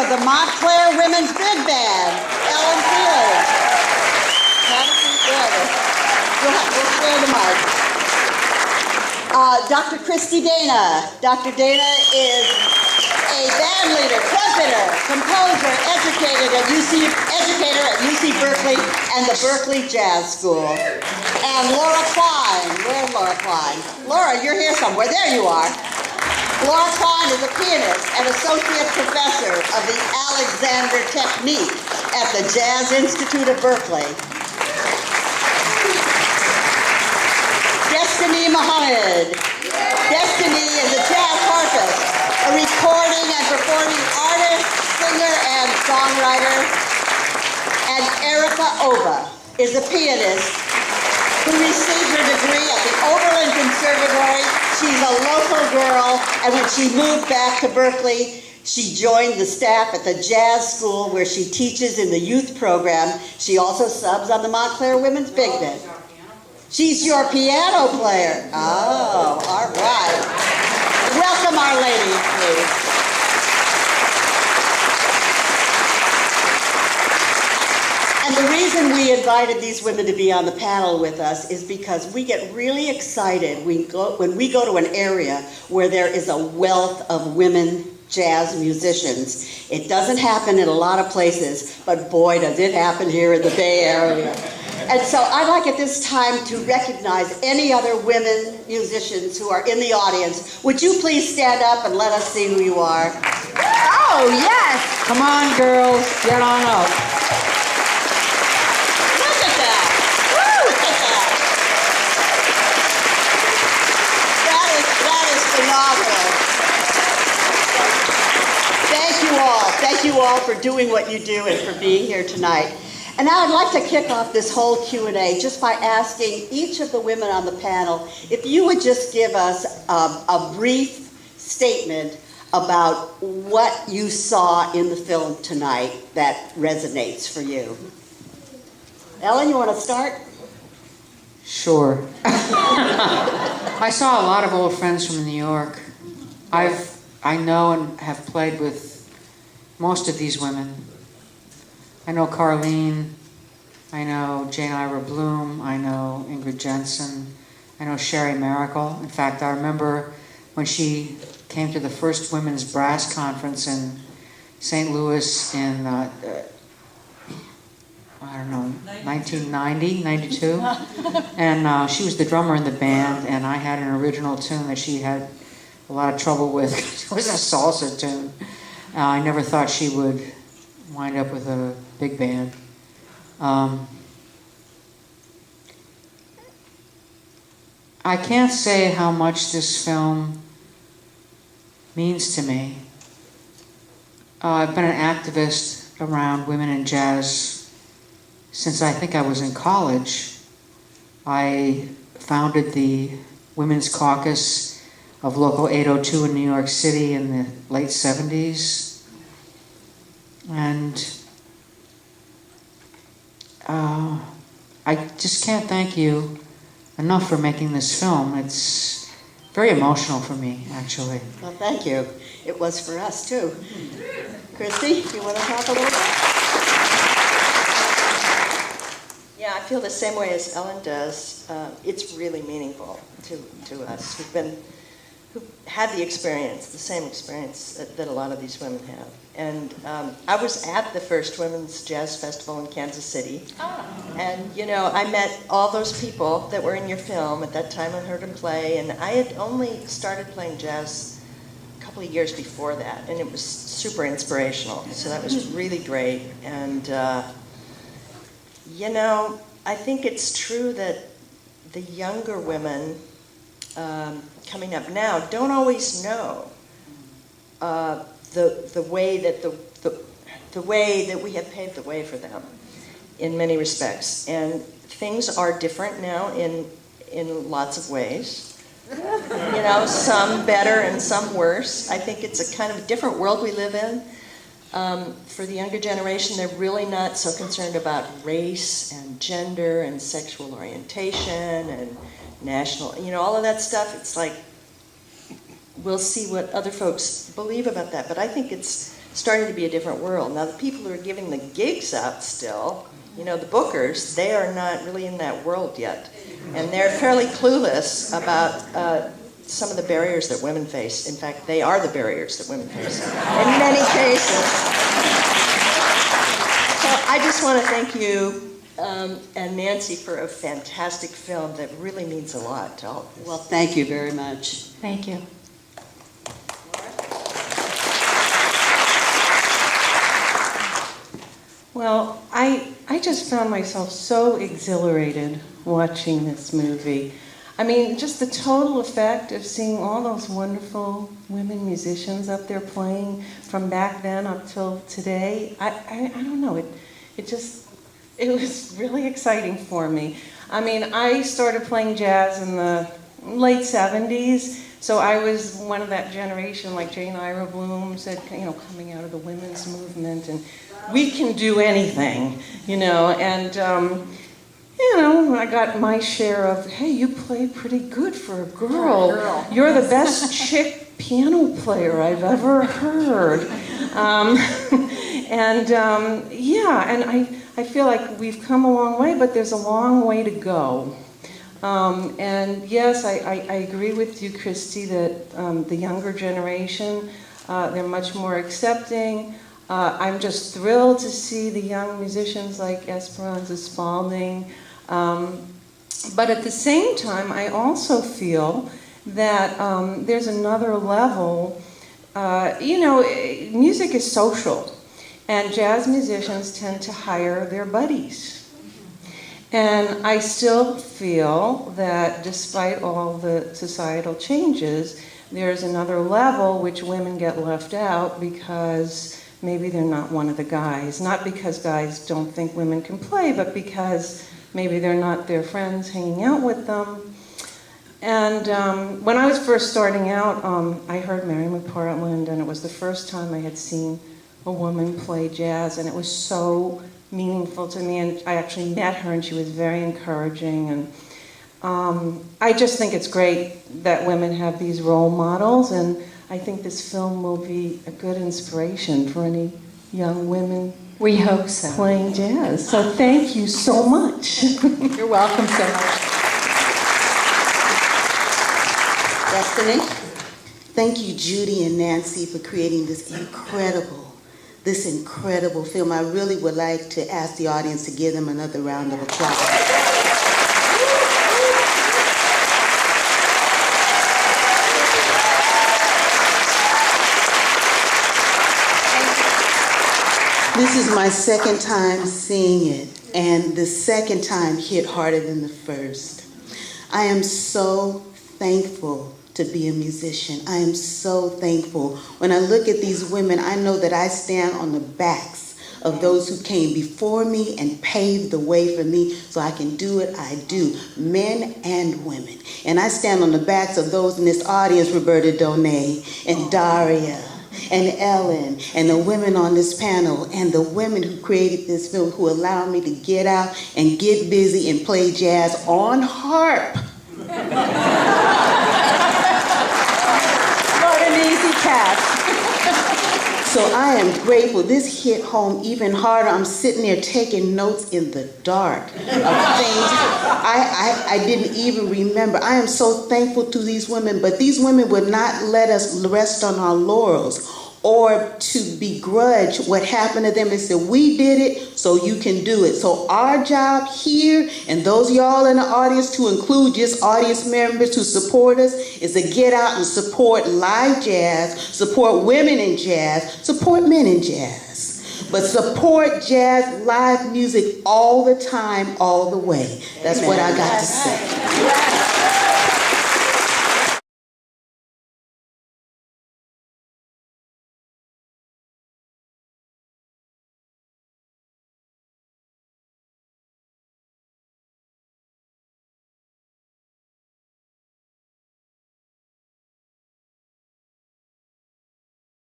of the Montclair Women's Big Band, Ellen Seeling. We'll share the mic. Dr. Christy Dana. Dr. Dana is a bandleader, trumpeter, composer, educator at UC Berkeley and the Berkeley Jazzschool. And Laura Klein. Where's Laura Klein? Laura, you're here somewhere. There you are. Laura Klein is a pianist and associate professor of the Alexander Technique at the Jazz Institute of Berkeley. Destiny Muhammad. Destiny is a jazz harpist, a recording and performing artist, singer, and songwriter. And Erika is a pianist who received her degree at the Oberlin Conservatory. She's a local girl, and when she moved back to Berkeley, she joined the staff at the Jazzschool, where she teaches in the youth program. She also subs on the Montclair Women's Big Band. She's your piano player. Oh, all right. Welcome our ladies, please. And the reason we invited these women to be on the panel with us is because we get really excited when we go to an area where there is a wealth of women jazz musicians. It doesn't happen in a lot of places, but boy, does it happen here in the Bay Area. And so I'd like at this time to recognize any other women musicians who are in the audience. Would you please stand up and let us see who you are? Oh, yes! Come on, girls, get on up. Look at that! Woo! Look at that! That is phenomenal. Thank you all. Thank you all for doing what you do and for being here tonight. And now I'd like to kick off this whole Q&A just by asking each of the women on the panel if you would just give us a brief statement about what you saw in the film tonight that resonates for you. Ellen, you want to start? Sure. I saw a lot of old friends from New York. I know and have played with most of these women. I know Carlene, I know Jane Ira Bloom, I know Ingrid Jensen, I know Sherry Miracle. In fact, I remember when she came to the first women's brass conference in St. Louis in, 1990, 92. And she was the drummer in the band, and I had an original tune that she had a lot of trouble with. It was a salsa tune. I never thought she would wind up with a big band. I can't say how much this film means to me. I've been an activist around women in jazz since I think I was in college. I founded the Women's Caucus of Local 802 in New York City in the late 70s. And I just can't thank you enough for making this film. It's very emotional for me, actually. Well, thank you. It was for us, too. Christy, you want to talk a little bit? Yeah, I feel the same way as Ellen does. It's really meaningful to us who've had the experience, the same experience that a lot of these women have. And I was at the first Women's Jazz Festival in Kansas City. Oh. And, you know, I met all those people that were in your film. At that time I heard them play. And I had only started playing jazz a couple of years before that. And it was super inspirational. So that was really great. And, you know, I think it's true that the younger women coming up now don't always know the way that we have paved the way for them in many respects, and things are different now in lots of ways. You know, some better and some worse. I think it's a kind of different world we live in. For the younger generation, they're really not so concerned about race and gender and sexual orientation and national, you know, all of that stuff. It's like we'll see what other folks believe about that. But I think it's starting to be a different world. Now, the people who are giving the gigs out still, you know, the bookers, they are not really in that world yet. And they're fairly clueless about some of the barriers that women face. In fact, they are the barriers that women face in many cases. So I just want to thank you and Nancy for a fantastic film that really means a lot to all of us. Well, thank you very much. Thank you. Well, I just found myself so exhilarated watching this movie. I mean, just the total effect of seeing all those wonderful women musicians up there playing from back then up till today. I don't know, it was really exciting for me. I mean, I started playing jazz in the late 70s, so I was one of that generation, like Jane Ira Bloom said, you know, coming out of the women's movement, and we can do anything, you know, and you know, I got my share of, hey, you play pretty good for a girl. You're the best chick piano player I've ever heard. Yeah, and I feel like we've come a long way, but there's a long way to go. And yes, I agree with you, Christy, that the younger generation, they're much more accepting. I'm just thrilled to see the young musicians like Esperanza Spalding. But at the same time, I also feel that there's another level. You know, music is social, and jazz musicians tend to hire their buddies. And I still feel that despite all the societal changes, there's another level which women get left out because maybe they're not one of the guys. Not because guys don't think women can play, but because maybe they're not their friends hanging out with them. And when I was first starting out, I heard Mary McPartland, and it was the first time I had seen a woman play jazz, and it was so meaningful to me. And I actually met her, and she was very encouraging. And I just think it's great that women have these role models, and I think this film will be a good inspiration for any young women. We hope so. Playing jazz. So thank you so much. You're welcome so much. Destiny? Thank you, Judy and Nancy, for creating this incredible film. I really would like to ask the audience to give them another round of applause. This is my second time seeing it, and the second time hit harder than the first. I am so thankful to be a musician. I am so thankful. When I look at these women, I know that I stand on the backs of those who came before me and paved the way for me so I can do what I do, men and women. And I stand on the backs of those in this audience, Roberta Donay and Daria and Ellen and the women on this panel and the women who created this film, who allowed me to get out and get busy and play jazz on harp. Not an easy task. So I am grateful. This hit home even harder. I'm sitting there taking notes in the dark of things I didn't even remember. I am so thankful to these women, but these women would not let us rest on our laurels or to begrudge what happened to them. They said, we did it, so you can do it. So our job here, and those of y'all in the audience, to include just audience members who support us, is to get out and support live jazz, support women in jazz, support men in jazz. But support jazz, live music all the time, all the way. That's what I got to say.